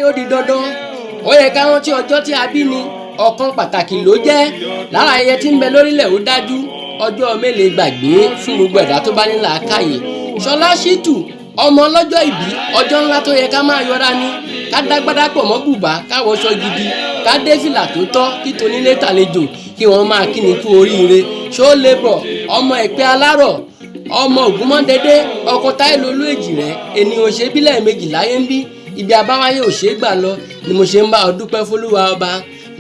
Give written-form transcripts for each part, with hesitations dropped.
ó di dandan ó yẹ ká rántí ọjọ́ tí a bí ni ọ̀kan pàtàkì ló jẹ́ lára ayẹyẹ tí ń bẹ lórílẹ̀ ó dájú ọjọ́ mélòó gbàgbé fún gbogbo ẹ̀dá tó bá ní làákàyè. Ṣọlá Ṣítù ọmọ ọlọ́jọ́ ìbí ọjọ́ ńlá tó yẹ ká máa yọra ní ká dágbádá pọ̀ mọ́ bùbá ká wọṣọ gidi ká dé fìlà tó tọ́ kí tonílé tàlejò kí wọ́n máa kí ni kú oríire. Ṣó lè bọ̀ ọmọ Ẹ̀pẹ́ Alárọ̀ ọmọ Ògúnmọ́dédé ọkọ Táílolú Èjìrẹ́ ènìyàn ṣe bílẹ̀ méjì láyé ń bí ibi àbáwáyé ò ṣeé gbà lọ ni mo ṣe ń bá ọ dúpẹ́ fólúwa ọba.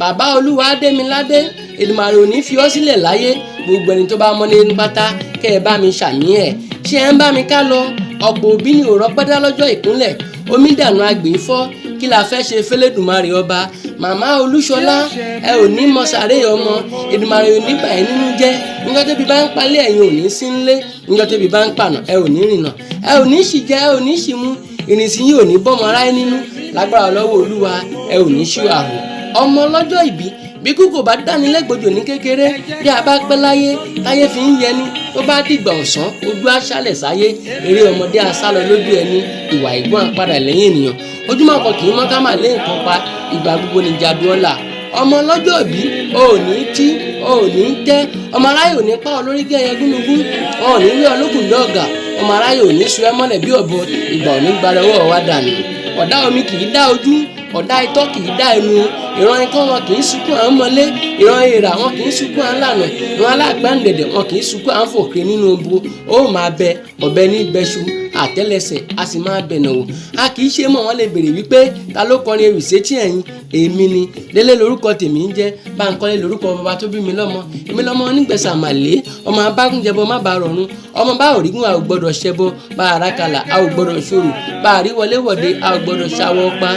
Bàbá Olúwa Adémiládé Èdùmàrè ò ní fi ọ́ sílẹ̀ láyé gbogbo ẹni tó bá mọ́ ní pátá kẹ́ ẹ bá mi ṣàmì ẹ̀ ṣé ẹ ń bá mi ká lọ ọ̀pọ̀ òbí ni òrọ́ pẹ́dá lọ́jọ́ ìkúnlẹ̀ omi dànù agbè fọ́ kí la fẹ́ ṣe fẹ́lẹ́dùmarè ọba. Màmá Olúṣọlá ẹ ò ní mọ sàré ọmọ Èdùmàrè ò ní bà ẹ́ nínú jẹ́ nígbà tóbi bá ń palẹ̀ ẹ̀yin ò ní sí ńlé nígbà tóbi bá ń pànà ẹ ò ní rìnà ẹ ò ní sì jẹ ẹ ò ní sì mu ìrìnsí yìí ò ní bọ́mọ aráyé nínú lágbára lọ́wọ́ Olúwa ẹ ò ní ṣú àrò. Ọmọ lọ́jọ́ ìbí bí kú kò bá dánilẹ́gbọ̀jọ̀ ní kékeré bí a bá pẹ́ láyé táyé fi ń yẹni tó bá dìgbà ọ̀sán ojú aṣálẹ̀ sáyé eré ọmọdé asálọ lójú ẹni ìwà ìgbọ́n apádà lẹ́yìn ènìyàn ojúmọ́ kan kì í mọ́ ká má lé nǹkan pa ìgbà gbogbo ní jadu ọ̀la. Ọmọ lọ́jọ́ ìbí o ò ní tí o ò ní tẹ́ ọmọ aráyè ò ní pa ọ lórí gẹ́yẹ gúnugún wọn ò ní rí ọlọ́kùn lọ́ọ̀gà ọmọ aráyè ò ní sun ẹ mọ́lẹ̀ bí ọ̀bọ ìgbà ò ní gbalẹ̀wọ́ wa dànù. Ọ̀dá omi kì í dá ojú ọ̀dá itọ́ kì í dá ẹnu ìran ikán wọn kì í sunkún à ń mọlé ìran èèrà wọn kì í sunkún à ń lànà ìran alágbàǹdẹ̀dẹ̀ wọn kì í sunkún à ń fòkè nínú obo ó máa bẹ ọ̀bẹ ní bẹ́ṣu àtẹ́lẹsẹ̀ a sì máa bẹ̀nà wò a kì í ṣe mọ̀ wọ́n lè béèrè wípé ta ló kọrin ewì sétí ẹ̀yin èmi ni Délé lórúkọ tèmi ń jẹ́ Bánkọ́lé lórúkọ bàbá tó bí mi lọ́mọ èmi lọ́mọ onígbẹ̀sà màlé ọmọ abágúnjẹbọ má bàa rọrùn ọmọ bá òrígun a ò gbọdọ̀ ṣẹbọ bá àràkàlà a ò gbọdọ̀ ṣòro bá àríwọléwọ̀de a ò gbọdọ̀ ṣàwọ̀ pa.